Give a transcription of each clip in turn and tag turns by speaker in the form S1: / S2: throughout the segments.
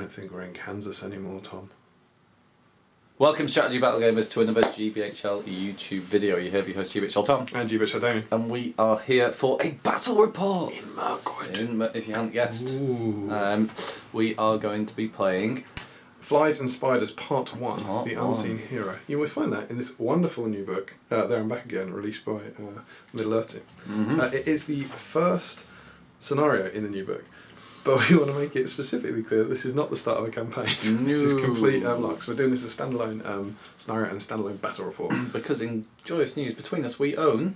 S1: don't think we're in Kansas anymore, Tom.
S2: Welcome, Strategy Battle Gamers, to another GBHL YouTube video. You have your host GBHL Tom.
S1: And GBHL Damian.
S2: And we are here for a battle report.
S1: In Mirkwood.
S2: If you hadn't guessed.
S1: Ooh.
S2: We are going to be playing...
S1: Flies and Spiders Part 1, The Unseen Hero. You will find that in this wonderful new book, There and Back Again, released by Middle-earth Team. It is the first scenario in the new book. But we want to make it specifically clear that this is not the start of a campaign.
S2: No.
S1: This is complete luck. So we're doing this as a standalone scenario and a standalone battle report.
S2: Because in joyous news, between us we own...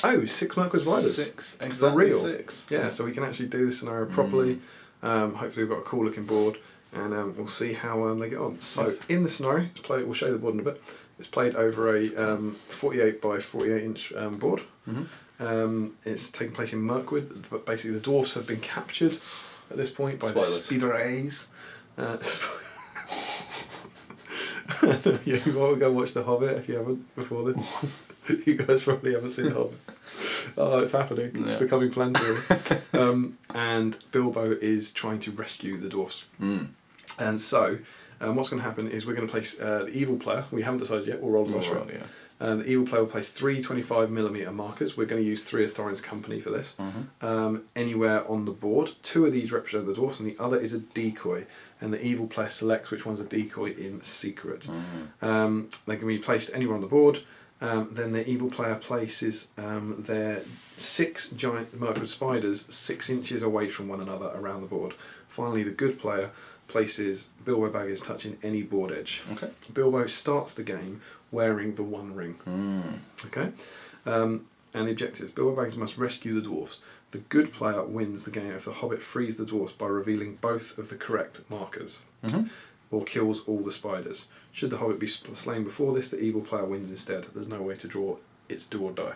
S1: Oh, 6 Mirkwood Spiders.
S2: 6, exactly.
S1: For real.
S2: 6.
S1: Yeah, so we can actually do this scenario properly. Hopefully we've got a cool looking board. And we'll see how they get on. So in the scenario, we'll show you the board in a bit. It's played over a 48 by 48 inch board. It's taking place in Mirkwood, but basically the dwarves have been captured at this point by the Speederays. Yeah, you want to go watch The Hobbit if you haven't before this. You guys probably haven't seen The Hobbit. Oh, it's happening. It's becoming planetary. And Bilbo is trying to rescue the dwarfs. And so, what's going to happen is we're going to place the evil player. We haven't decided yet. We'll roll the dice roll. The evil player will place 3 25mm markers. We're going to use 3 of Thorin's company for this. Anywhere on the board. 2 of these represent the dwarfs, and the other is a decoy. And the evil player selects which one's a decoy in secret. They can be placed anywhere on the board. Then the evil player places their 6 giant Mirkwood spiders 6 inches away from one another around the board. Finally, the good player places Bilbo Baggins touching any board edge. Bilbo starts the game wearing the 1 ring. Okay, and the objectives: Bilbo Baggins must rescue the dwarfs. The good player wins the game if the Hobbit frees the dwarfs by revealing both of the correct markers. Or kills all the spiders. Should the Hobbit be slain before this, the evil player wins instead. There's no way to draw. It's do or die.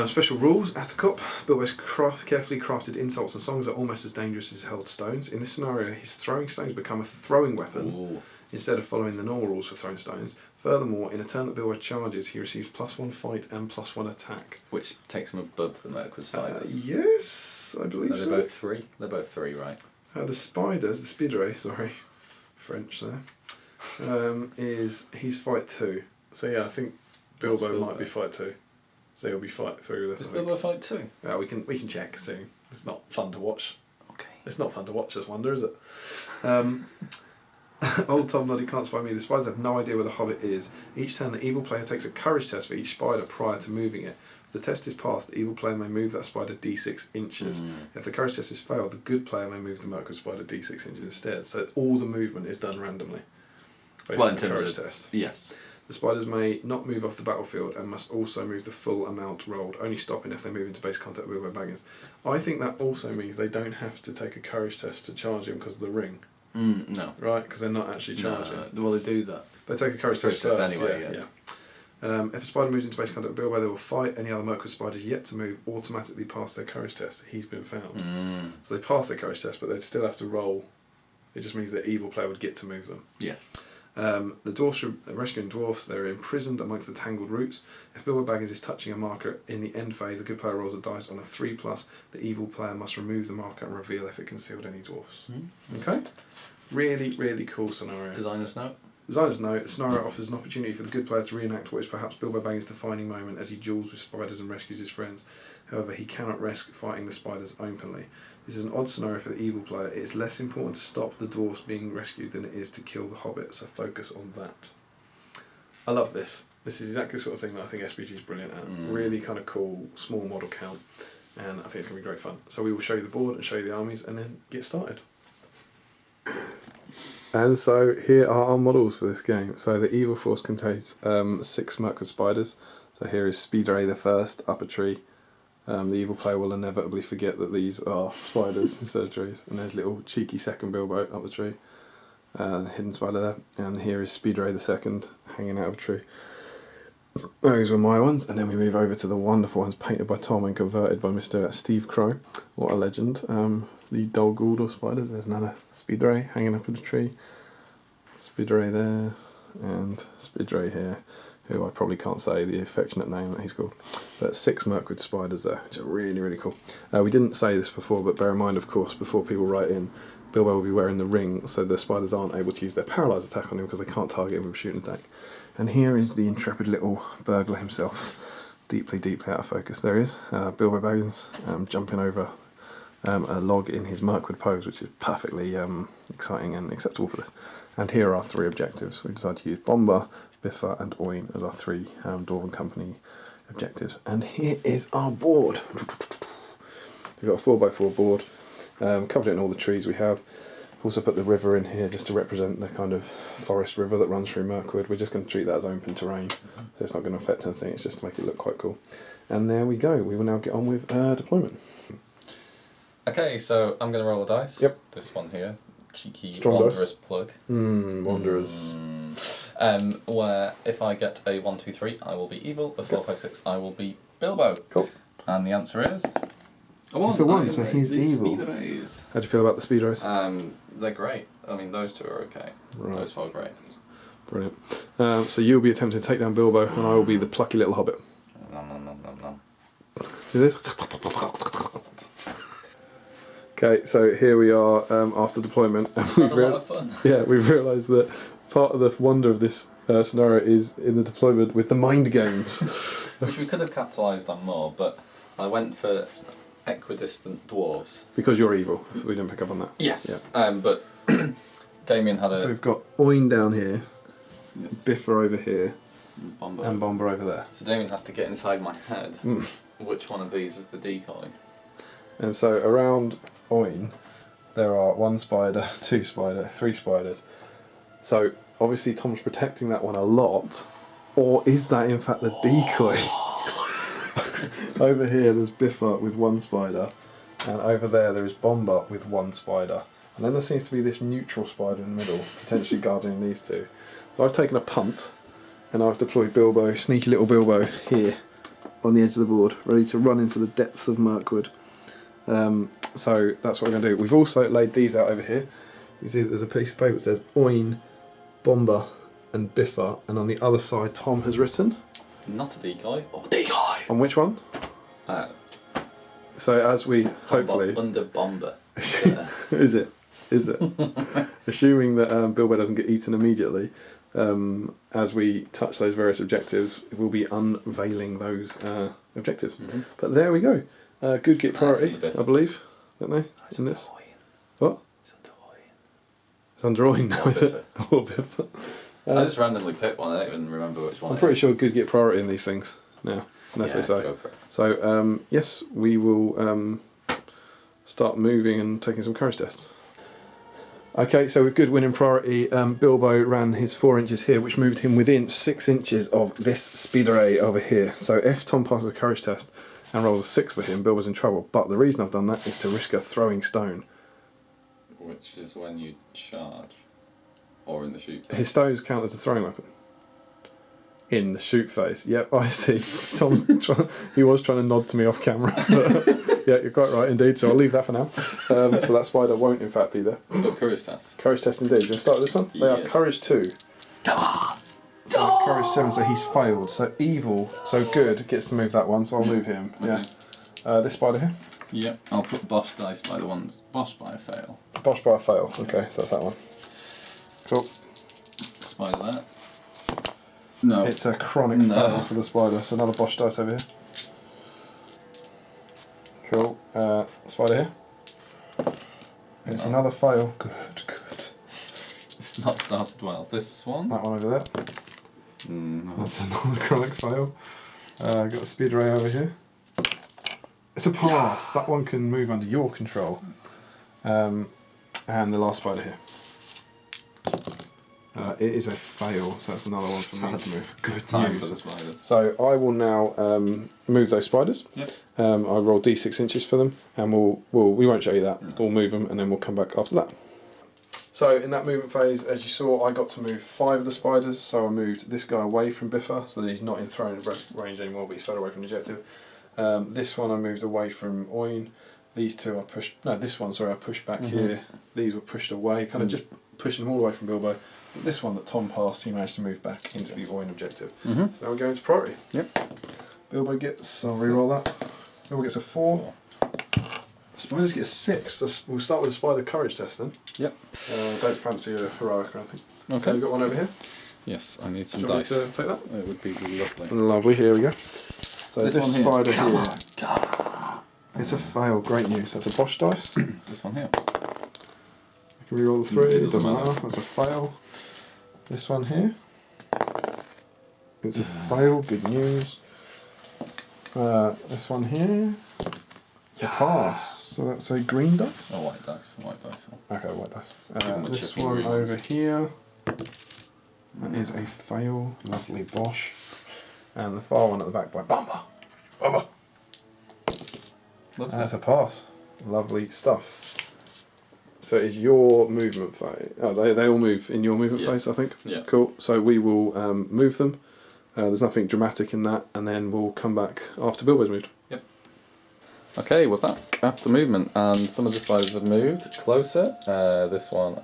S1: Special rules. At a cop, Bilbo's carefully crafted insults and songs are almost as dangerous as held stones. In this scenario, his throwing stones become a throwing weapon instead of following the normal rules for throwing stones. Furthermore, in a turn that Bilbo charges, he receives +1 fight and +1 attack.
S2: Which takes him above the Mirkwood spiders.
S1: Yes, I believe so.
S2: They're both 3. They're both 3, right?
S1: The spiders, the Speederay, sorry, French there, he's fight 2. So yeah, I think Bilbo might be fight 2. So he'll be fight 3 with us.
S2: Is Bilbo fight 2?
S1: Yeah, we can check soon. It's not fun to watch.
S2: Okay.
S1: It's not fun to watch us wonder, is it? Old Tom Noddy can't spy me. The spiders have no idea where the Hobbit is. Each turn, the evil player takes a courage test for each spider prior to moving it. If the test is passed, the evil player may move that spider d6 inches. If the courage test is failed, the good player may move the Mirkwood spider d6 inches instead. So all the movement is done randomly. Based on the courage test.
S2: Yes.
S1: The spiders may not move off the battlefield and must also move the full amount rolled, only stopping if they move into base contact with Bilbo Baggins. I think that also means they don't have to take a courage test to charge him because of the ring.
S2: No.
S1: Right, because they're not actually charging.
S2: No, well, they do that.
S1: They take a courage test first.
S2: Anyway,
S1: yeah. If a spider moves into base contact with Bilbo, they will fight. Any other Mirkwood spiders yet to move automatically pass their courage test. He's been found. So they pass their courage test, but they'd still have to roll. It just means the evil player would get to move them.
S2: Yeah.
S1: The dwarfs are rescuing dwarfs. They're imprisoned amongst the tangled roots. If Bilbo Baggins is touching a marker in the end phase, the good player rolls a dice on a 3+. The evil player must remove the marker and reveal if it concealed any dwarfs. Okay? Really, really cool scenario.
S2: Designer's note.
S1: Designer's note. The scenario offers an opportunity for the good player to reenact what is perhaps Bilbo Baggins' defining moment as he duels with spiders and rescues his friends. However, he cannot risk fighting the spiders openly. This is an odd scenario for the evil player. It is less important to stop the dwarfs being rescued than it is to kill the Hobbit, so focus on that. I love this. This is exactly the sort of thing that I think SBG is brilliant at. Really kind of cool, small model count, and I think it's going to be great fun. So we will show you the board and show you the armies and then get started. And so here are our models for this game. So the evil force contains 6 Mirkwood spiders. So here is Speederay the first, up a tree. The evil player will inevitably forget that these are spiders instead of trees. And there's little cheeky second Bilbo up the tree. Hidden spider there. And here is Speederay the second, hanging out of a tree. Those were my ones. And then we move over to the wonderful ones painted by Tom and converted by Mr. Steve Crow. What a legend. The Dol Guldur spiders. There's another Speederay hanging up in a tree. Speederay there. And Speederay here. who I probably can't say the affectionate name that he's called, but 6 Mirkwood spiders there, which are really, really cool. We didn't say this before, but bear in mind, of course, before people write in, Bilbo will be wearing the ring, so the spiders aren't able to use their paralyse attack on him because they can't target him with a shooting attack. And here is the intrepid little burglar himself, deeply, deeply out of focus. There he is, Bilbo Baggins, jumping over a log in his Mirkwood pose, which is perfectly exciting and acceptable for this. And here are our 3 objectives. We decided to use Bomber, Biffa and Oin as our 3 Dwarven Company objectives. And here is our board. We've got a 4x4 board, covered it in all the trees we have. We've also put the river in here just to represent the kind of forest river that runs through Mirkwood. We're just going to treat that as open terrain, so it's not going to affect anything, it's just to make it look quite cool. And there we go, we will now get on with deployment.
S2: Okay, so I'm going to roll a dice.
S1: Yep.
S2: This one here. Cheeky
S1: Strong
S2: Wanderer's
S1: dice.
S2: plug.
S1: Wanderers.
S2: Where if I get a 1, 2, 3, I will be evil. A 4, 5, 6, I will be Bilbo.
S1: Cool.
S2: And the answer is a 1.
S1: It's a 1, so he's evil.
S2: Speed rays.
S1: How do you feel about the speed rays?
S2: They're great. I mean, those 2 are okay.
S1: Right.
S2: Those 4 are great.
S1: Brilliant. So you'll be attempting to take down Bilbo, and I will be the plucky little hobbit.
S2: Nom, nom, nom, nom, nom.
S1: See this? Okay, so here we are after deployment, and
S2: Had a lot of fun.
S1: we've realised that part of the wonder of this scenario is in the deployment with the mind games.
S2: Which we could have capitalised on more, but I went for equidistant dwarves.
S1: Because you're evil, if we didn't pick up on that.
S2: Yes. Yeah. But Damian had a...
S1: So we've got Oin down here,
S2: Yes.
S1: Biffa over here,
S2: Bomber.
S1: and Bomber over there.
S2: So Damian has to get inside my head. Which one of these is the decoy?
S1: And so around Oin, there are 1 spider, 2 spider, 3 spiders. So obviously Tom's protecting that one a lot, or is that in fact the decoy? Over here there's Biffa with 1 spider, and over there is Bomber with 1 spider. And then there seems to be this neutral spider in the middle, potentially guarding these 2. So I've taken a punt, and I've deployed Bilbo, sneaky little Bilbo, here on the edge of the board, ready to run into the depths of Mirkwood. So that's what we're going to do. We've also laid these out over here. You see that there's a piece of paper that says Oin, Bomber and Biffa, and on the other side Tom has written...
S2: Not a decoy, or decoy!
S1: On which one? So as we hopefully...
S2: Under Bomber.
S1: Is it? Assuming that Bilbo doesn't get eaten immediately, as we touch those various objectives, we'll be unveiling those objectives. But there we go. Good get priority, I believe, don't they? It's in this. What? It's under Oin now, is it? Or Biffa.
S2: I just randomly picked one, I don't even remember which one.
S1: I'm pretty sure good get priority in these things now, unless they say.
S2: Go for it.
S1: So, yes, we will start moving and taking some courage tests. Okay, so with good winning priority, Bilbo ran his 4 inches here, which moved him within 6 inches of this speed array over here. So if Tom passes a courage test and rolls a 6 for him, Bilbo's in trouble. But the reason I've done that is to risk a throwing stone.
S2: Which is when you charge. Or in the shoot phase.
S1: His stones count as a throwing weapon. In the shoot phase. Yep, I see. He was trying to nod to me off camera. Yeah, you're quite right indeed, so I'll leave that for now. So that spider won't in fact be there.
S2: But courage test.
S1: Courage test indeed. You want to start with this one? They are courage 2.
S2: Come on!
S1: So courage 7, so he's failed. So evil, so good, gets to move that one, so I'll move him. Okay. Yeah. This spider here?
S2: Yep, I'll put Bosch dice by the ones. Bosch by a fail.
S1: Bosch by a fail, okay, so that's that one. Cool.
S2: Spider that. No.
S1: It's a chronic fail for the spider, so another Bosch dice over here. Cool. Spider here. It's another fail. Good.
S2: It's not started well. This one?
S1: That one over there.
S2: No.
S1: That's another chronic fail. Got the speed ray over here. It's a pass. That one can move under your control. And the last spider here. It is a fail, so that's another one for me to move. Good
S2: time
S1: news.
S2: for the spiders.
S1: So I will now move those spiders.
S2: Yep.
S1: I'll roll d6 inches for them, and we won't show you that. No. We'll move them, and then we'll come back after that. So in that movement phase, as you saw, I got to move 5 of the spiders. So I moved this guy away from Biffa, so that he's not in throwing range anymore, but he's further away from the objective. This one I moved away from Oin. These two I pushed. No, this one. Sorry, I pushed back here. These were pushed away, kind of just pushing him all away from Bilbo. But this one that Tom passed, he managed to move back into the Oin objective.
S2: Mm-hmm.
S1: So now we're going to priority.
S2: Yep.
S1: Bilbo gets, I'll reroll that. Bilbo gets a 4. Spiders get a 6. We'll start with a spider courage test then.
S2: Yep.
S1: Don't fancy a heroic or anything.
S2: Okay.
S1: We've got one over here.
S2: Yes, I need some
S1: Do you want
S2: dice.
S1: me to take that?
S2: It would be lovely.
S1: Lovely, here we go. So this spider here. It's a fail, great news. That's a Bosch dice.
S2: This one here.
S1: I can reroll the 3, it doesn't matter. That's a fail. This one here. It's a fail, good news. This one here. It's a pass. So that's a green dice?
S2: Oh, white dice. White dice.
S1: Okay, white dice.
S2: them a
S1: This
S2: chippy
S1: one
S2: green
S1: over
S2: ones.
S1: here. That is a fail. Lovely Bosch. And the far one at the back by Bumper. Bumper. That's a pass. Lovely stuff. So it's your movement phase. Oh, they all move in your movement phase, I think.
S2: Yeah.
S1: Cool. So we will move them. There's nothing dramatic in that, and then we'll come back after Bilbo's moved.
S2: Yep. Okay, we're back after movement, and some of the spiders have moved closer. This one,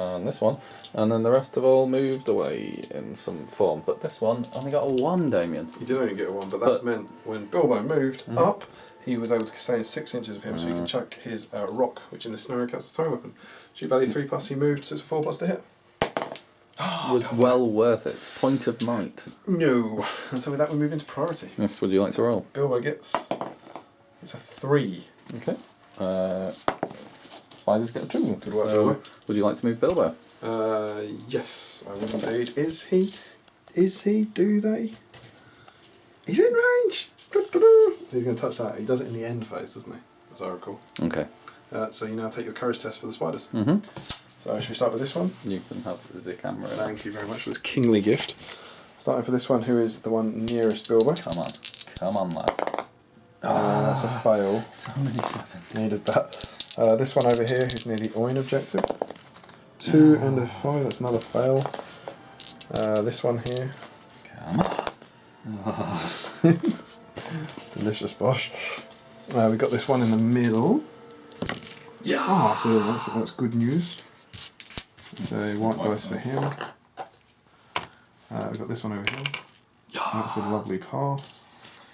S2: and then the rest have all moved away in some form. But this one only got a 1, Damian.
S1: He did only get a 1, but that meant when Bilbo moved up, he was able to stay in 6 inches of him, so he can chuck his rock, which in this scenario counts as a throwing weapon. Shoot value 3+, he moved, so it's a 4+ to hit.
S2: Was well worth it. Point of might.
S1: No. And so with that we move into priority.
S2: Yes, would you like to roll?
S1: Bilbo gets... It's a 3.
S2: Okay. Spiders get a 2.
S1: Good work, Bilbo.
S2: Would you like to move Bilbo?
S1: Yes, I would indeed. Is he? Do they? He's in range! He's going to touch that. He does it in the end phase, doesn't he? As I recall.
S2: Okay.
S1: So you now take your courage test for the spiders.
S2: Mm-hmm.
S1: So should we start with this one?
S2: You can have the camera.
S1: Thank you very much for this kingly gift. Starting for this one, who is the one nearest Bilbo.
S2: Come on, lad.
S1: That's a fail.
S2: So many 7s.
S1: Needed that. This one over here, who's near the Oin objective. 2 and a 5, that's another fail. This one here.
S2: Come on. Oh.
S1: 6. Delicious Bosch. We've got this one in the middle. Yeah. So that's good news. So white dice for him. We've got this one over here. That's a lovely pass.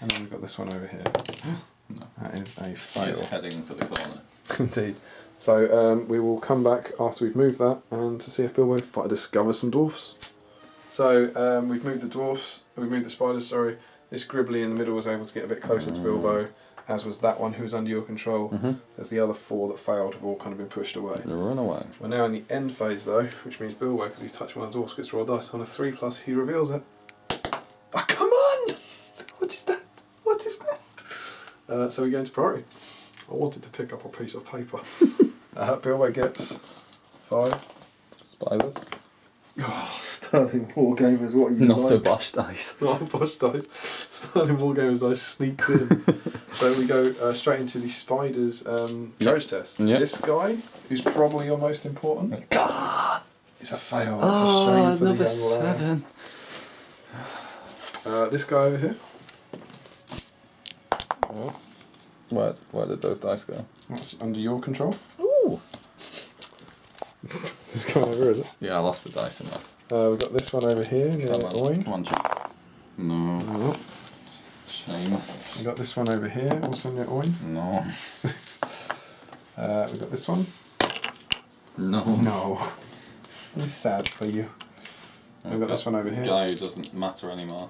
S1: And then we've got this one over here.
S2: No.
S1: That is a fail.
S2: He's heading for the corner.
S1: Indeed. So we will come back after we've moved that and to see if Bilbo discovers some dwarfs. So we've moved the dwarfs, we've moved the spiders, sorry. This Gribbly in the middle was able to get a bit closer to Bilbo, as was that one who was under your control. As the other 4 that failed have all kind of been pushed away.
S2: Run away.
S1: We're now in the end phase though, which means Bilbo, because he's touched one of the dwarfs, gets to roll dice. On a 3+, he reveals it. Oh, come on! What is that? What is that? So we go into priority. I wanted to pick up a piece of paper. Bilbo gets 5.
S2: Spiders.
S1: Oh, Sterling Wargamers, what are you
S2: Not
S1: like?
S2: a Bosch dice.
S1: Not a Bosch dice. Sterling Wargamers dice sneaks in. So we go straight into the spiders courage test.
S2: Yep.
S1: This guy, who's probably your most important, it's a fail. That's a shame for the young lad. This guy over here.
S2: Where did those dice go?
S1: That's under your control.
S2: Ooh.
S1: This guy over, is it?
S2: Yeah, I lost the dice in that.
S1: We've got this one over here near Oin.
S2: Come on, Chip. No.
S1: Oh.
S2: Shame.
S1: We've got this one over here, also near Oin.
S2: No.
S1: We've got this one.
S2: No.
S1: No. It's sad for you. We've got this one over here.
S2: Guy who doesn't matter anymore.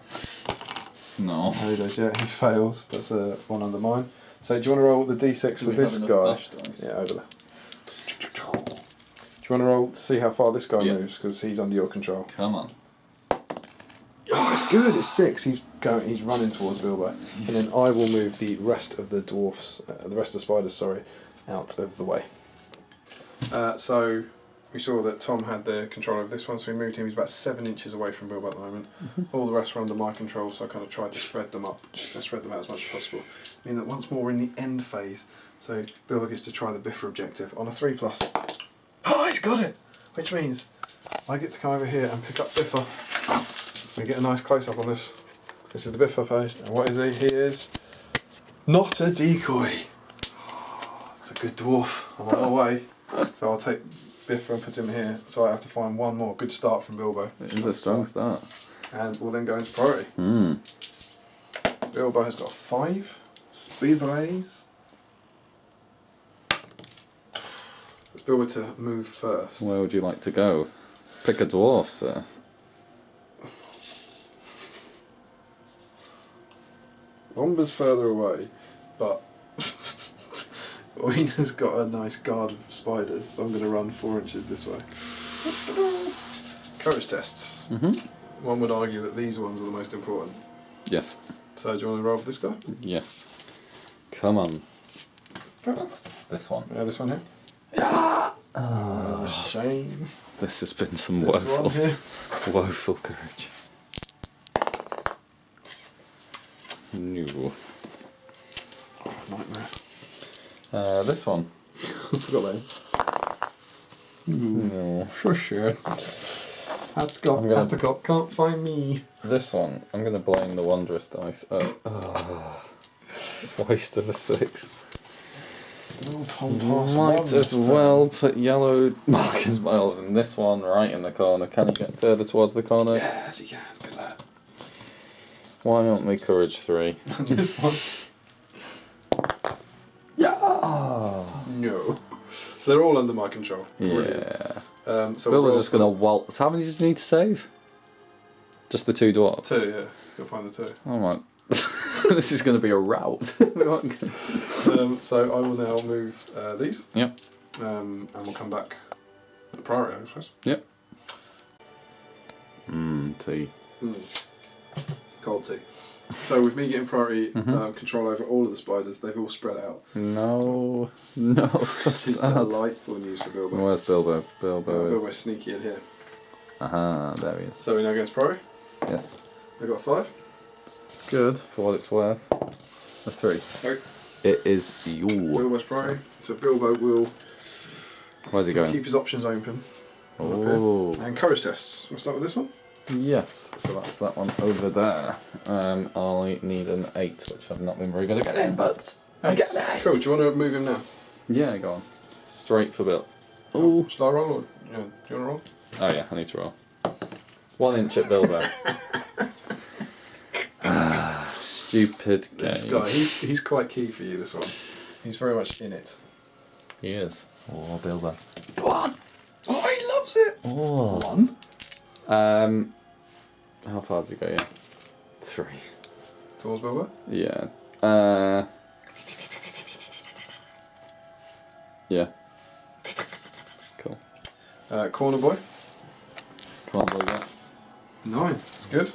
S2: No.
S1: There he goes, yeah, he fails. That's one under mine. So do you want to roll the d6 for this guy? Yeah, over there. Do you want to roll to see how far this guy moves? Because he's under your control.
S2: Come on.
S1: Oh, it's good. It's 6. He's running towards Bilbo, and then I will move the rest of the dwarfs, the rest of the spiders, sorry, out of the way. So we saw that Tom had the control over this one, so we moved him. He's about 7 inches away from Bilbo at the moment. All the rest were under my control, so I kind of tried to spread them out as much as possible. I mean that once more we're in the end phase, so Bilbo gets to try the Biffa objective on a 3+. Oh, he's got it! Which means I get to come over here and pick up Biffa. We get a nice close-up on this. This is the Biffa page, and what is he? He is not a decoy. It's a good dwarf. I'm on my way. So I'll take Biffa and put him here, so I have to find one more. Good start from Bilbo.
S2: It is a strong start.
S1: And we'll then go into priority. Bilbo has got 5. Speed raise. It's Bilbo to move first.
S2: Where would you like to go? Pick a dwarf, sir.
S1: Bomber's further away, but Wiener's got a nice guard of spiders, so I'm going to run 4 inches this way. Courage tests. One would argue that these ones are the most important.
S2: Yes.
S1: So do you want to roll for this guy?
S2: Yes. Come on. This one.
S1: Yeah, this one here. Yeah. That's a shame.
S2: This has been some
S1: This one here.
S2: woeful courage. No.
S1: Oh, nightmare.
S2: This one.
S1: I forgot that.
S2: No.
S1: For sure. Hattercop can't find me.
S2: This one. I'm going to blame the wondrous dice. Waste of a 6.
S1: Little Tom Pass
S2: Might as well put yellow markers well than this one right in the corner. Can he get further towards the corner?
S1: Yes, he can. Good lad.
S2: Why aren't we courage 3?
S1: This one.
S2: Yeah.
S1: No. So they're all under my control. Brilliant.
S2: Yeah.
S1: So
S2: Bilbo's just going to waltz. How many does he need to save? Just the 2 dwarves?
S1: 2, yeah. Go find the 2.
S2: Oh my. This is going to be a rout.
S1: So I will now move these.
S2: Yep.
S1: And we'll come back at priority, I suppose.
S2: Yep. Tea.
S1: Cold tea. So with me getting priority control over all of the spiders, they've all spread out.
S2: No, so
S1: This is
S2: sad.
S1: delightful news for Bilbo.
S2: Where's Bilbo? Bilbo's
S1: sneaky in here.
S2: there he is.
S1: So we now against priority.
S2: Yes.
S1: I got 5.
S2: Good, for what it's worth. A 3.
S1: Okay.
S2: It is your.
S1: Bilbo's priority. So Bilbo will
S2: Where's he going?
S1: keep his options open.
S2: Oh.
S1: And courage tests. We'll start with this one.
S2: Yes, so that's that one over there. I need an 8, which I've not been very good at getting, but I get an 8.
S1: Cool, do you want to move him now?
S2: Yeah, go on. Straight for Bill. Oh.
S1: Shall I roll or do you want to roll?
S2: Oh yeah, I need to roll. 1 inch at Bilbo. Stupid game.
S1: This guy, he's quite key for you, this one. He's very much in it.
S2: He is. Oh, Bilbo.
S1: 1! Oh, he loves it!
S2: Oh.
S1: 1?
S2: How far does he go? Yeah. 3.
S1: Towards Bilbo?
S2: Yeah. Yeah. Cool.
S1: Corner boy.
S2: Come on, Bilbo.
S1: 9. It's good.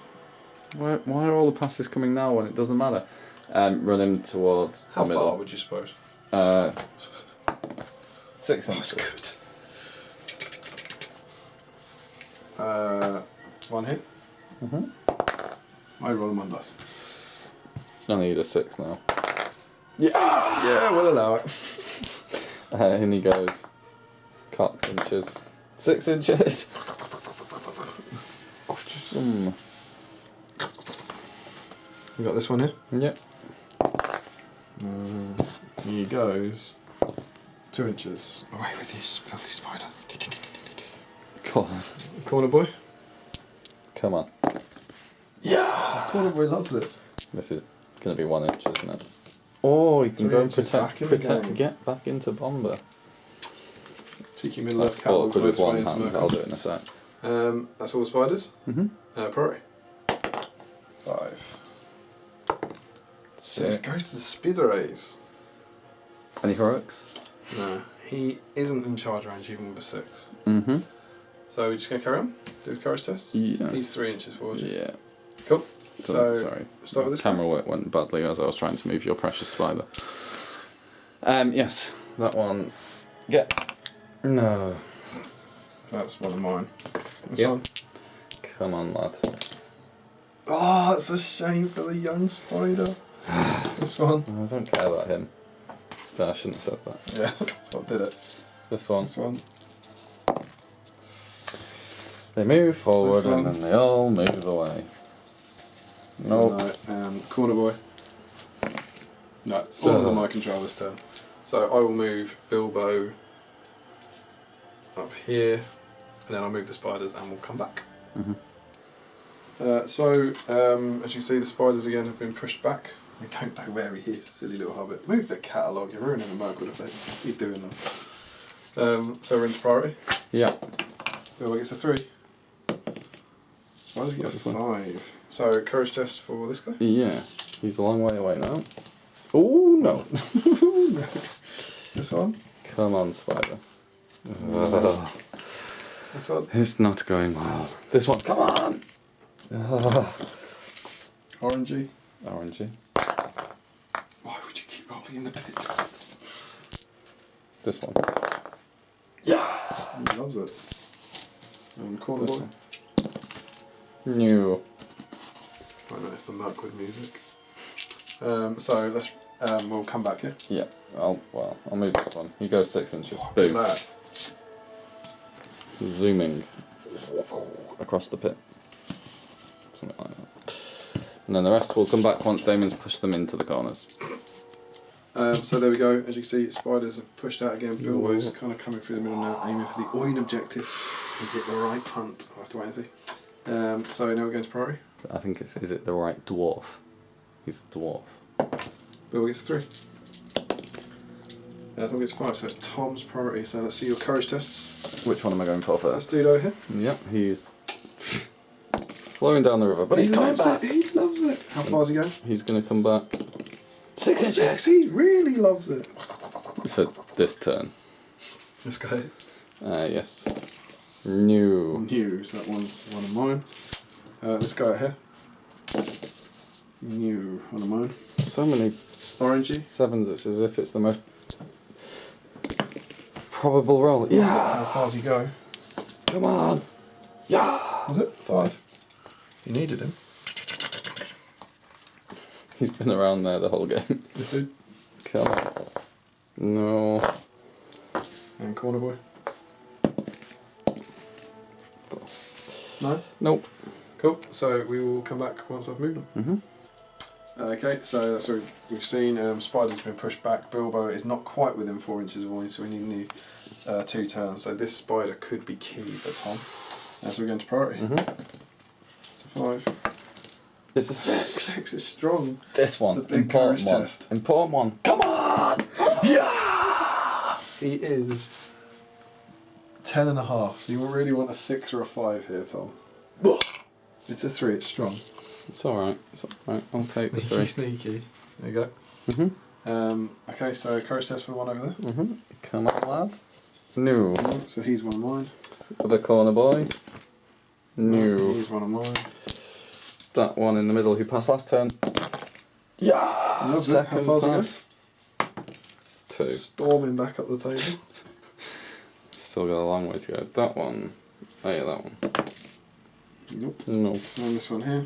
S2: Why are all the passes coming now when it doesn't matter? Run him towards
S1: How
S2: the middle.
S1: far would you suppose?
S2: 6
S1: Oh,
S2: inches.
S1: that's good. 1 hit. I roll him on dice.
S2: I need a 6 now.
S1: Yeah, we'll allow it.
S2: In he goes. Cocked inches. 6 inches.
S1: You got this one here?
S2: Yep.
S1: He goes 2 inches. Away with you, filthy spider.
S2: Come on.
S1: Corner boy?
S2: Come on.
S1: Yeah! Corner boy loves it.
S2: This is going to be 1 inch, isn't it? Oh, you can
S1: 3
S2: go and
S1: inches back in the game.
S2: get back into Bomber.
S1: Cheeky middle
S2: That's
S1: left cat.
S2: awkward with one hand. I'll do it in a sec.
S1: That's all the spiders. Priority. 5. 6. Goes to the Spiderays.
S2: Any heroics?
S1: No, he isn't in charge range even with a 6. So we're just going to carry on? Do the courage tests?
S2: Yeah.
S1: He's 3 inches forward.
S2: Yeah.
S1: Cool. So,
S2: sorry.
S1: start with this
S2: Camera work went badly as I was trying to move your precious spider. Yes, that one gets. No.
S1: So that's one of mine. This
S2: Yep.
S1: one.
S2: Come on, lad.
S1: Oh, it's a shame for the young spider. This one.
S2: I don't care about him. No, I shouldn't have said that.
S1: Yeah, that's what did it.
S2: This one.
S1: This one.
S2: They move forward
S1: This one.
S2: and then they all move away. Nope.
S1: No, corner boy. No, all under my control this turn. So I will move Bilbo up here, and then I'll move the spiders and we'll come back.
S2: Mm-hmm.
S1: As you see, the spiders again have been pushed back. We don't know where he is, silly little hobbit. Move the catalogue, you're ruining the Mirkwood effect. What are you doing now? So we're into priority.
S2: Yeah.
S1: Bilbo gets a 3. Spiders get a 5. So courage test for this guy?
S2: Yeah. He's a long way away now. Oh no.
S1: This one?
S2: Come on, spider.
S1: This one?
S2: It's not going well. This one, come on!
S1: Orangey?
S2: Orangey.
S1: Why would you keep rolling in the pit?
S2: This one.
S1: Yeah! He loves it. And corner boy?
S2: New.
S1: I know it's the Mirkwood music. So let's we'll come back here.
S2: Yeah. I'll move this one. He goes 6 inches.
S1: Oh,
S2: Boom.
S1: that.
S2: Zooming across the pit. Something like that. And then the rest will come back once Damian's pushed them into the corners.
S1: So there we go. As you can see, spiders have pushed out again. Bilbo's kind of coming through the middle now, aiming for the Oin objective. Is it the right punt? I'll have to wait and see. So now we're going to priority.
S2: I think is it the right dwarf? He's a dwarf.
S1: Bilbo gets a 3. Tom gets 5, so it's Tom's priority. So let's see your courage tests.
S2: Which one am I going for
S1: Let's
S2: first?
S1: do it over here.
S2: Yep, he's flowing down the river, but he's coming back.
S1: He loves it. How far's he going?
S2: He's going to come back 6 inches
S1: He really loves it.
S2: for this turn.
S1: This guy.
S2: Yes. New.
S1: New, so that one's one of mine. This guy here. New, one of mine.
S2: So many
S1: Orangey.
S2: 7s, it's as if it's the most probable roll.
S1: Yeah.
S2: Yeah.
S1: How far's he go?
S2: Come on. Yeah.
S1: Was it? 5. You needed him.
S2: He's been around there the whole game.
S1: This dude.
S2: Come on. No.
S1: And corner boy. No?
S2: Nope.
S1: Cool. So we will come back once I've moved them.
S2: Mm-hmm.
S1: Okay, so that's what we've seen. Spiders have been pushed back. Bilbo is not quite within 4 inches of Oin, so we need a new 2 turns. So this spider could be key for Tom. So we're going to priority.
S2: Mm-hmm.
S1: It's a 5.
S2: It's a 6.
S1: 6 is strong.
S2: This one.
S1: The big
S2: Important
S1: courage
S2: one.
S1: test.
S2: Important one. Come on! Yeah!
S1: He is 10.5. So you really want a 6 or a 5 here, Tom. It's a 3. It's strong.
S2: It's alright. It's alright. I'll take the 3.
S1: Sneaky. There you go.
S2: Mm-hmm.
S1: Okay, so courage test for the one over there.
S2: Mm-hmm. Come on, lad. New.
S1: So he's one of mine.
S2: For the corner boy. New.
S1: He's one of mine.
S2: That one in the middle who passed last turn. Yeah!
S1: Loves it. How
S2: Second
S1: far's he go?
S2: pass. 2.
S1: Storming back up the table.
S2: Still got a long way to go. That one. Oh yeah, that one.
S1: Nope.
S2: No.
S1: And this one here.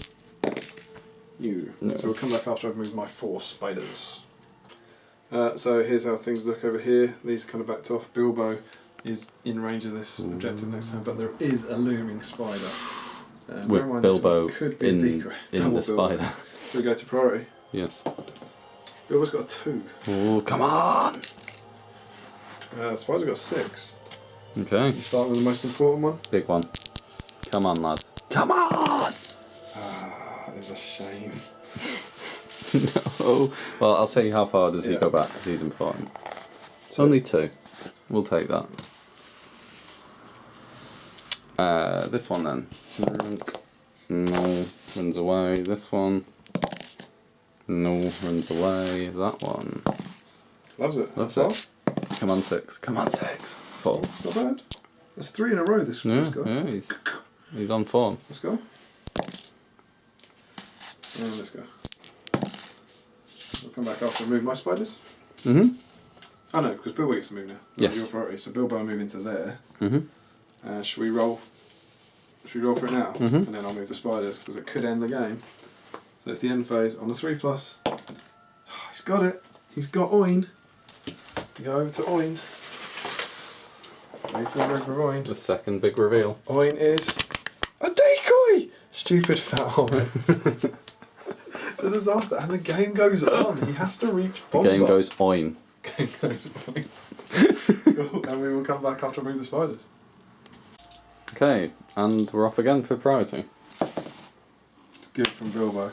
S1: You.
S2: No.
S1: So we'll come back after I've moved my 4 spiders. So here's how things look over here. These kind of backed off. Bilbo is in range of this objective next time, but there is a looming spider. Bear in
S2: With
S1: mind this
S2: Bilbo
S1: one could be a
S2: in
S1: decoy. Double
S2: the
S1: Bilbo.
S2: spider.
S1: So we go to priority.
S2: Yes.
S1: Bilbo's got a 2.
S2: Oh, come on!
S1: Spider's got a 6.
S2: Okay.
S1: You start with the most important one.
S2: Big one. Come on, lad. Come on!
S1: That is a shame.
S2: No. Well, I'll see how far does he go back because he's important. It's only 2. We'll take that. This one then. No, runs away. This one. No, runs away. That one.
S1: Loves it.
S2: Loves
S1: Four?
S2: it. Come on, 6. Come on, 6. 4.
S1: It's not bad. That's 3 in a row this
S2: Yeah,
S1: guy.
S2: yeah, he's on form.
S1: Let's go. And let's go. We'll come back after I move my spiders.
S2: Mm-hmm.
S1: Oh no, because Bilbo gets to move now.
S2: Yes.
S1: Your priority. So Bilbo will move into there.
S2: Mm-hmm.
S1: Should we roll? Should we roll for it now?
S2: Mhm.
S1: And then I'll move the spiders because it could end the game. So it's the end phase on the 3+. Oh, he's got it. He's got Oin. We go over to Oin. Wait for the red for Oin.
S2: The second big reveal.
S1: Oin is a decoy! Stupid fat hobbit. It's a disaster. And the game goes on. He has to reach
S2: The
S1: Bomba.
S2: game goes oin.
S1: Game goes on. Cool. And we will come back after I move the spiders.
S2: Okay, and we're off again for priority.
S1: Good from Bilbo.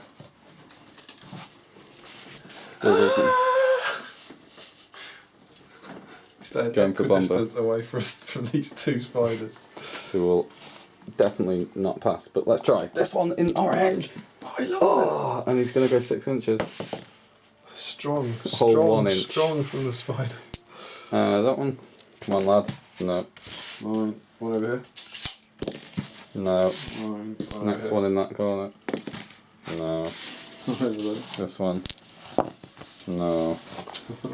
S1: Staying
S2: Going for
S1: distance away from these two spiders.
S2: Who will definitely not pass, but let's try. This one in orange!
S1: I love
S2: And he's going to go 6 inches.
S1: Strong,
S2: Whole 1 inch.
S1: Strong from the spider.
S2: That one. Come on, lad. No.
S1: Mine. One over here.
S2: No.
S1: Mine.
S2: Next one in that corner. No.
S1: Over there.
S2: This one. No.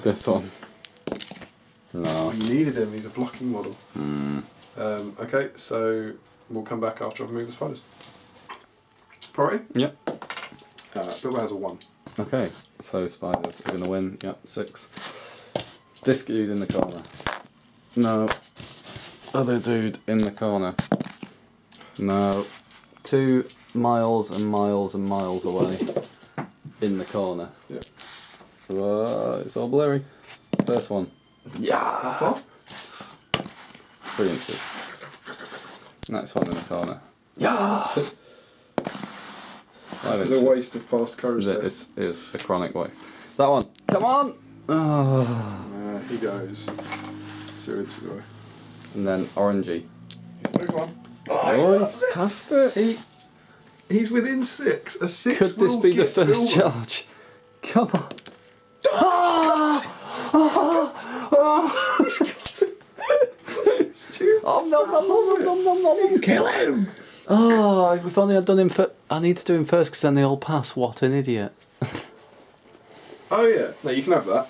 S2: This one. No.
S1: Oh, you needed him, he's a blocking model. Okay, so we'll come back after I've moved the spiders. Priority?
S2: Yep.
S1: Bilbo has a 1.
S2: Okay, so spiders are going to win. Yep, 6. This dude in the corner. No. Other dude in the corner. No. 2 miles and miles and miles away in the corner.
S1: Yep.
S2: It's all blurry. First one.
S1: Yeah! How far?
S2: 3 inches. Next one in the corner.
S1: Yeah!
S2: 5
S1: This is
S2: inches.
S1: a waste of past courage
S2: It
S1: test.
S2: is a chronic waste. That one. Come on! Oh.
S1: He goes 2 inches away.
S2: And then orangey.
S1: He's moved one.
S2: Oh, he's past it.
S1: He's within 6. A 6
S2: Could this
S1: will
S2: be the
S1: get
S2: first
S1: Bilbo.
S2: charge? Come on.
S1: It's too
S2: Oh, no.
S1: Kill him!
S2: Oh, if only I'd done him first. I need to do him first because then they all pass. What an idiot.
S1: Oh yeah, no, you can have that.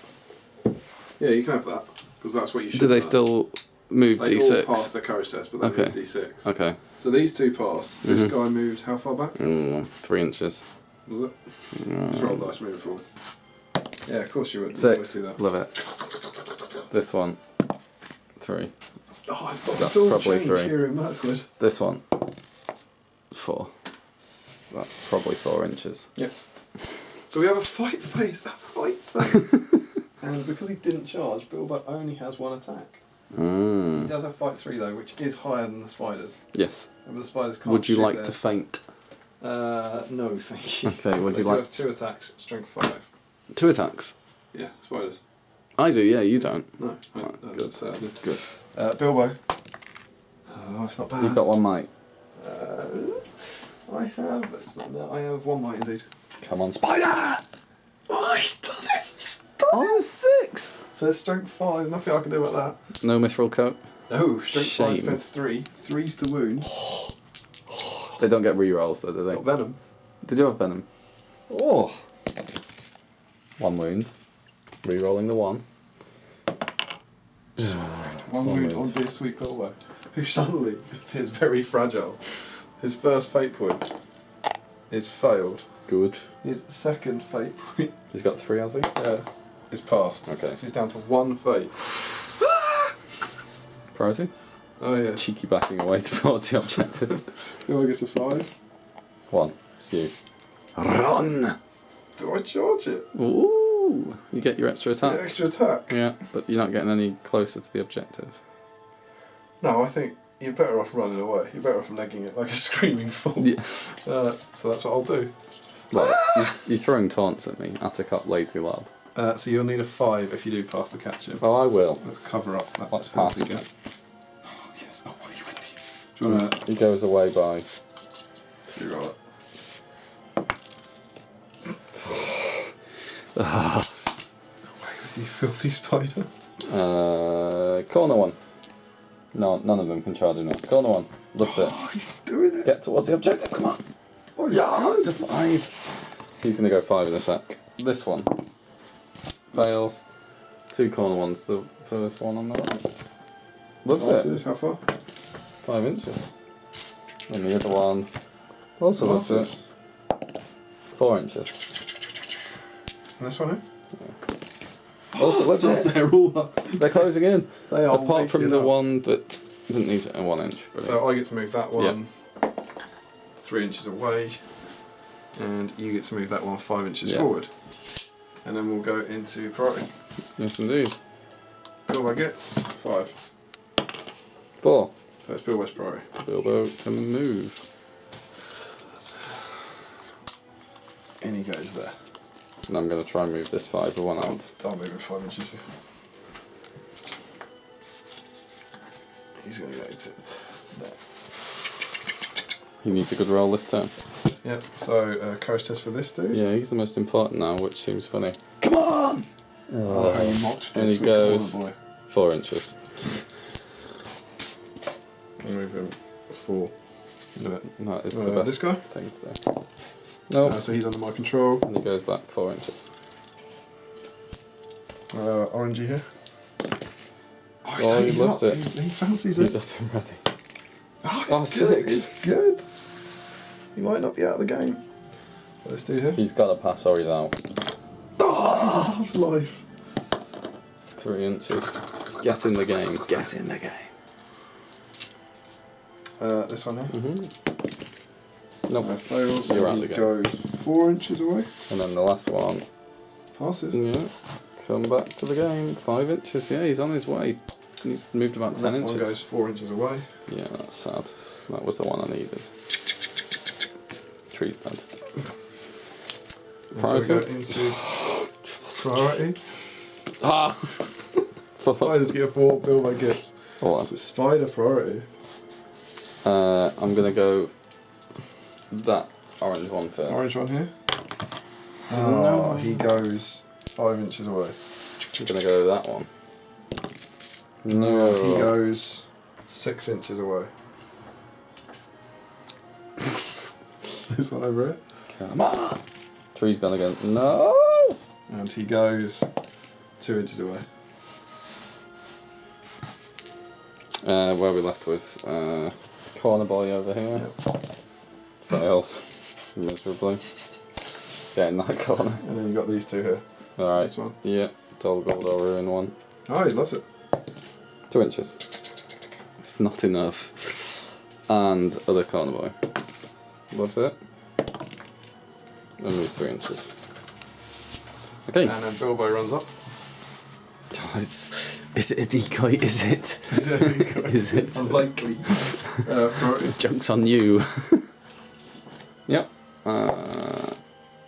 S1: Yeah, you can have that because that's what you should.
S2: Do they
S1: have.
S2: still move
S1: They
S2: D6?
S1: all pass their courage test, but they
S2: Okay.
S1: move D6.
S2: Okay.
S1: So these two passed. This guy moved how far back?
S2: 3 inches.
S1: Was it? Just roll dice moving forward. Yeah, of course you would. You
S2: 6.
S1: always do that.
S2: Love it. This one. 3.
S1: Oh, I thought
S2: That's
S1: it's all
S2: probably
S1: changed
S2: 3.
S1: here in Mirkwood.
S2: This one. 4. That's probably 4 inches.
S1: Yep. So we have a fight phase. And because he didn't charge, Bilbo only has 1 attack. He does have fight 3 though, which is higher than the spiders.
S2: Yes.
S1: And the spiders can't
S2: Would you
S1: shoot
S2: like
S1: their...
S2: to faint?
S1: No, thank you.
S2: Okay, would
S1: They
S2: you
S1: do
S2: like
S1: have 2 attacks, strength 5.
S2: 2 attacks?
S1: Yeah, spiders.
S2: I do, yeah, you don't.
S1: No,
S2: Right,
S1: that's sad.
S2: Good.
S1: Bilbo. Oh, it's not bad.
S2: You've got 1 might.
S1: I have. It's not that. I have 1 might indeed.
S2: Come on, spider!
S1: Oh, he's done it. He's done it.
S2: Oh, 6!
S1: So there's strength 5. Nothing I can do about that.
S2: No mithril coat.
S1: No, strength 5,
S2: Shame.
S1: defense 3. 3's to wound.
S2: They don't get rerolls though, do they?
S1: Got venom.
S2: Did you have venom? Oh! 1 wound. Rerolling the 1.
S1: Just 1 wound on dear sweet Bilbo, who suddenly appears very fragile. His first fate point is failed.
S2: Good.
S1: His second fate point
S2: He's got 3, has he?
S1: is passed.
S2: Okay.
S1: So he's down to 1 fate.
S2: Priority?
S1: Oh yeah.
S2: Cheeky backing away towards the objective.
S1: Bilbo gets a 5.
S2: 1. It's you. Run!
S1: Do I charge it?
S2: Ooh! You get your extra attack.
S1: The extra attack?
S2: Yeah, but you're not getting any closer to the objective.
S1: No, I think you're better off running away. You're better off legging it like a screaming fool.
S2: Yeah.
S1: So that's what I'll do.
S2: Well, you're throwing taunts at me. Attic lazy lad.
S1: So you'll need a 5 if you do pass the catch-in.
S2: Oh, I will.
S1: Let's cover up that.
S2: Let's pass.
S1: penalty gap. Oh, yes. Oh, what are you with you? Do you want to...
S2: He goes away by...
S1: You roll it. Away with you, filthy spider.
S2: Corner 1. No, none of them can charge him now. Corner 1. Looks it.
S1: Oh, he's doing it.
S2: Get towards the objective, come on.
S1: Oh,
S2: Yeah, it's a 5. He's going to go 5 in a sec. This one. Fails. 2 corner ones. The first one on the right. Looks it.
S1: This, how far?
S2: 5 inches. And the other one also looks it. 4 inches.
S1: And this one,
S2: Also looks it.
S1: They're all up.
S2: They're closing in.
S1: They are
S2: Apart from
S1: waking
S2: the
S1: up.
S2: one that didn't need a 1 inch.
S1: So I get to move that one 3 inches away, and you get to move that one 5 inches forward. And then we'll go into priority.
S2: Yes, indeed.
S1: Bilbo gets 5.
S2: 4.
S1: So it's Bilbo's priority.
S2: Bilbo can move.
S1: And he goes there.
S2: And I'm going to try and move this 5 with one hand.
S1: I'll move it 5 inches. He's going to go to there.
S2: He needs a good roll this turn.
S1: Yep, so courage test for this dude.
S2: Yeah, he's the most important now, which seems funny.
S1: Come on! Oh, he mocked
S2: and he goes 4 inches.
S1: I'll move him 4.
S2: That is the best
S1: this guy?
S2: thing to do. No.
S1: So he's under my control.
S2: And he goes back 4 inches.
S1: Orangey here.
S2: Oh, he loves it.
S1: He fancies
S2: He's
S1: it.
S2: up and ready.
S1: Oh, it's good.
S2: 6.
S1: It's good. He might not be out of the game. Let's do here.
S2: He's got to pass or he's out.
S1: Oh, loves life.
S2: 3 inches. Get in the game. Get in the game.
S1: This one here.
S2: Nope.
S1: Fails.
S2: You're out of
S1: He
S2: the game.
S1: goes 4 inches away.
S2: And then the last one.
S1: Passes.
S2: Yeah. Come back to the game. 5 inches. Yeah, he's on his way. He's moved about 10 inches.
S1: One goes 4 inches away.
S2: Yeah, that's sad. That was the one I needed. Tree's dead.
S1: So we go into priority.
S2: Ah!
S1: Spiders get 4, Bilbo gets.
S2: Hold on.
S1: Spider priority.
S2: I'm gonna go that orange one first.
S1: Orange one here.
S2: No.
S1: He goes 5 inches away.
S2: I'm gonna go that one. No.
S1: He goes 6 inches away. This one over here.
S2: Come on! Tree's gonna go. No!
S1: And he goes 2 inches away.
S2: Where are we left with? Corner boy over here.
S1: Yep.
S2: Fails. Miserably. Get in that corner.
S1: And then you got these two here.
S2: Alright.
S1: This one.
S2: Yeah. Dull gold or ruin one.
S1: Oh, he loves it.
S2: 2 inches. It's not enough. And other corner boy. Loves it. And moves 3 inches. Okay.
S1: And then Bilbo runs up.
S2: Is it a decoy? Is it?
S1: Is it a decoy?
S2: Is it?
S1: Unlikely.
S2: Joke's on you. Yep.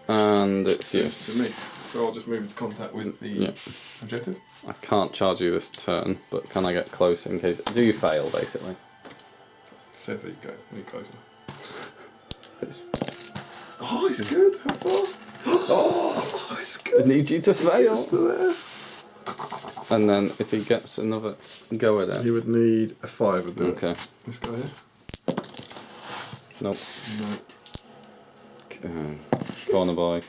S2: And it's you.
S1: To me. So I'll just move into contact with the objective.
S2: I can't charge you this turn, but can I get close in case... Do you fail, basically?
S1: See if these go any closer.
S2: Please.
S1: Oh, it's good. How far? Oh, it's good.
S2: I need you to fail.
S1: It's still there.
S2: And then if he gets another go at it.
S1: You would need a 5 would do it.
S2: Okay.
S1: This guy here?
S2: Nope.
S1: No.
S2: Corner boy.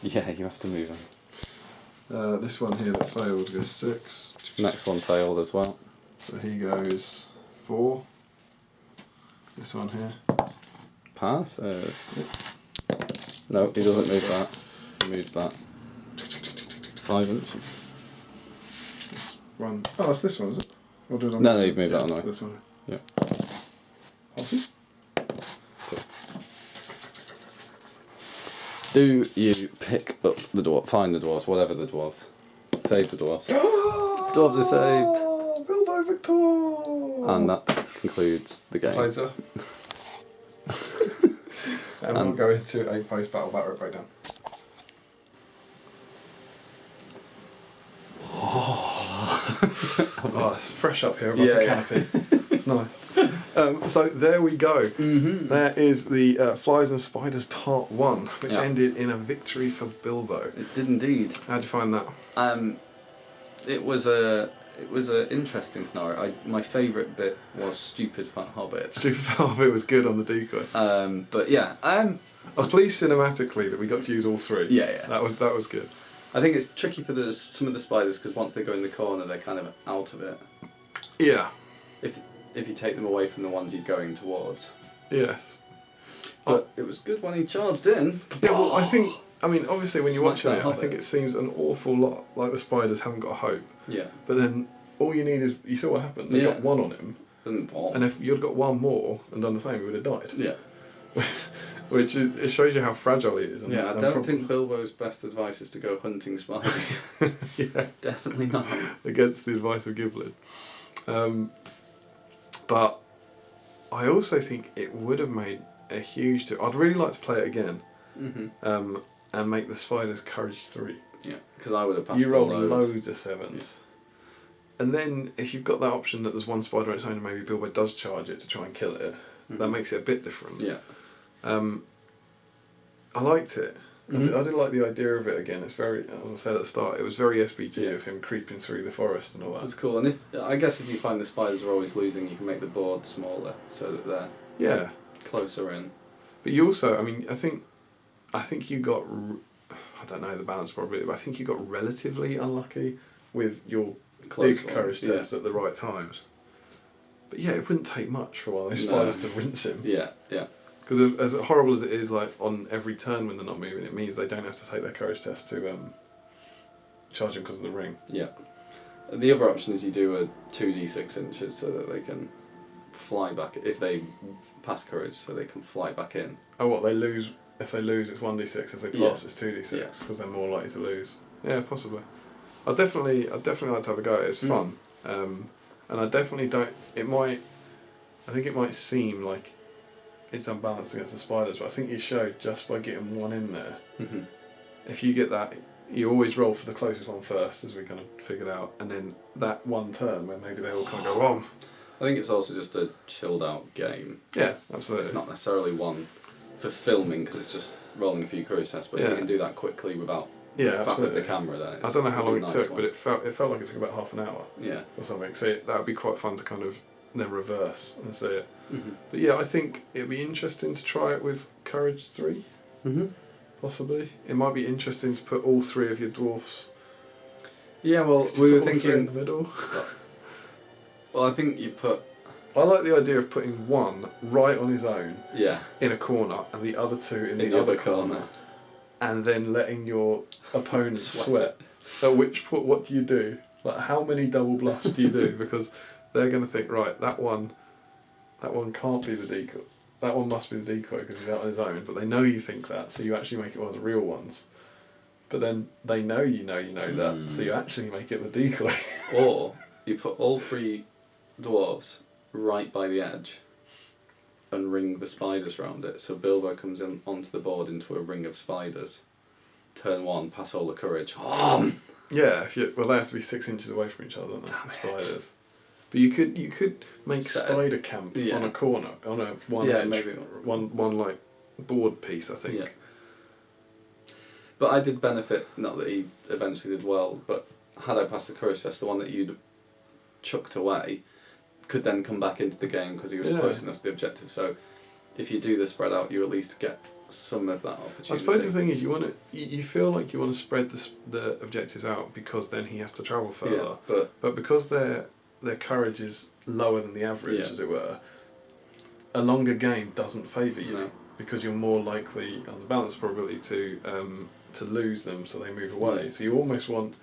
S2: Yeah, you have to move him.
S1: This one here that failed goes 6.
S2: Next one failed as well.
S1: So he goes 4. This one here.
S2: Pass. No, he doesn't move that. He moves that. 5 inches.
S1: This one. Oh, it's this one, is it? Or do it on
S2: No, you've moved that on the way.
S1: This one.
S2: Yeah.
S1: Passes?
S2: Do you pick up the dwarf? Find the dwarves, whatever the dwarves. Save the dwarves. Dwarves are saved.
S1: Bilbo Victor!
S2: And that concludes the game.
S1: Laser. And we'll go into a post-battle battle breakdown. Oh, it's fresh up here above the canopy. It's nice. So there we go.
S2: Mm-hmm.
S1: There is the Flies and Spiders Part 1, which
S2: Yeah.
S1: ended in a victory for Bilbo.
S2: It did indeed.
S1: How'd you find that?
S2: It was a interesting scenario. My favourite bit was Stupid Fat Hobbit.
S1: Stupid Hobbit was good on the decoy.
S2: But yeah,
S1: I was pleased cinematically that we got to use all 3.
S2: Yeah.
S1: That was good.
S2: I think it's tricky for some of the spiders because once they go in the corner, they're kind of out of it.
S1: Yeah.
S2: If you take them away from the ones you're going towards.
S1: Yes.
S2: But it was good when he charged in.
S1: Yeah, well, I mean, obviously when you're
S2: Smack
S1: watching
S2: that
S1: it, I
S2: hobbit.
S1: think it seems an awful lot like the spiders haven't got hope.
S2: Yeah.
S1: But then all you need is, you saw what happened, they
S2: Yeah.
S1: got 1 on him, and if you'd got 1 more and done the same, he would have died.
S2: Yeah.
S1: It shows you how fragile he is. And,
S2: Yeah, I don't think Bilbo's best advice is to go hunting spiders.
S1: yeah,
S2: Definitely not.
S1: against the advice of Giblin. But I also think it would have made a huge difference. I'd really like to play it again.
S2: Mm-hmm.
S1: And make the spiders courage 3.
S2: Yeah, because I would have passed.
S1: You rolled loads of 7s.
S2: Yeah.
S1: And then if you've got that option that there's one spider on its own and maybe Bilbo does charge it to try and kill it, that makes it a bit different.
S2: Yeah.
S1: I liked it. I did like the idea of it again. It's very, as I said at the start, it was very SBG of him creeping through the forest and all that.
S2: That's cool. And I guess if you find the spiders are always losing, you can make the board smaller so that they're closer in. But
S1: you also, I mean, I think you got, I don't know the balance probably, but I think you got relatively unlucky with your big courage tests at the right times. But yeah, it wouldn't take much for one of those spiders to rinse him.
S2: Yeah, yeah.
S1: Because as horrible as it is, like on every turn when they're not moving, it means they don't have to take their courage test to charge him because of the ring.
S2: Yeah. And the other option is you do a 2d6 inches so that they can fly back if they pass courage, so they can fly back in.
S1: Oh, what they lose? If they lose, it's 1d6. If they pass, it's 2d6 because they're more likely to lose. Yeah, possibly. I'd definitely like to have a go at it. It's fun, and I definitely don't. I think it might seem like it's unbalanced against the spiders, but I think you showed just by getting one in there.
S2: Mm-hmm.
S1: If you get that, you always roll for the closest one first, as we kind of figured out, and then that one turn where maybe they all kind of go wrong.
S2: I think it's also just a chilled out game.
S1: Yeah, absolutely.
S2: It's not necessarily one for filming because it's just rolling a few courage tests, but if you can do that quickly without the fact of the camera, then it's
S1: I don't know how long it took,
S2: one.
S1: but it felt like it took about half an hour.
S2: Yeah.
S1: Or something. So that would be quite fun to kind of then reverse and see it.
S2: Mm-hmm.
S1: But yeah, I think it'd be interesting to try it with Courage 3.
S2: Mm-hmm.
S1: Possibly. It might be interesting to put all 3 of your dwarfs.
S2: Yeah, well, we were thinking
S1: in the middle.
S2: Well, I think you put.
S1: I like the idea of putting one right on his own.
S2: Yeah.
S1: In a corner, and the other 2 in the other corner, and then letting your opponent sweat. At which point, what do you do? Like, how many double bluffs do you do? Because they're going to think, right, that one can't be the decoy. That one must be the decoy because he's out on his own. But they know you think that, so you actually make it one of the real ones. But then they know you know that, so you actually make it the decoy.
S2: Or you put all 3 dwarves right by the edge and ring the spiders round it. So Bilbo comes in onto the board into a ring of spiders. Turn 1, pass all the courage.
S1: Yeah, they have to be 6 inches away from each other, don't they? The spiders. But you could make spider camp on a corner, on a one edge,
S2: maybe
S1: one like board piece, I think.
S2: Yeah. But I did benefit, not that he eventually did well, but had I passed the courage test, the one that you'd chucked away could then come back into the game because he was close enough to the objective. So if you do the spread out, you at least get some of that opportunity.
S1: I suppose the thing is, you feel like you want to spread the objectives out because then he has to travel further.
S2: Yeah,
S1: but because their courage is lower than the average, as it were, a longer game doesn't favour you because you're more likely on the balance probability to lose them, so they move away.
S2: Yeah.
S1: So you almost want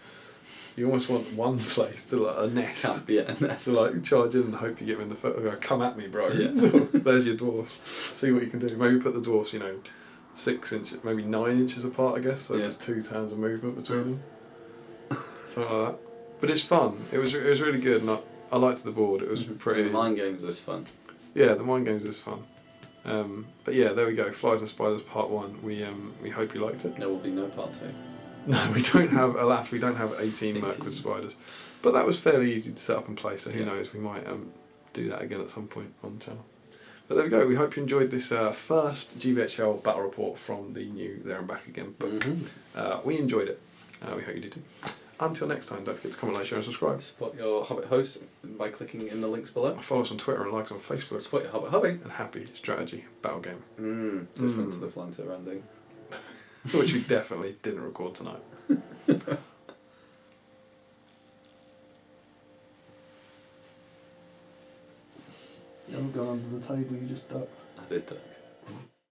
S1: one place to a nest.
S2: Can't be a nest.
S1: To charge in and hope you get them in the foot. Come at me, bro.
S2: Yeah.
S1: So, there's your dwarfs. See what you can do. Maybe put the dwarfs, 6 inches, maybe 9 inches apart, I guess. So there's 2 turns of movement between them. Something like that. But it's fun. It was really good, and I liked the board. It was pretty.
S2: The mind games is fun.
S1: Yeah, the mind games is fun. But yeah, there we go. Flies and Spiders Part 1. We hope you liked it.
S2: There will be no Part 2.
S1: No, we don't have. Alas, we don't have 18 Mirkwood spiders. But that was fairly easy to set up and play. So who knows? We might do that again at some point on the channel. But there we go. We hope you enjoyed this first GBHL battle report from the new There and Back Again book. We enjoyed it. We hope you did too. Until next time, don't forget to comment, like, share and subscribe.
S2: Support your Hobbit host by clicking in the links below.
S1: Follow us on Twitter and like us on Facebook.
S2: Support your Hobbit hobby.
S1: And happy strategy battle game.
S2: Different to the Planter ending.
S1: Which we definitely didn't record tonight.
S3: You haven't gone under the table, you just ducked.
S2: I did duck.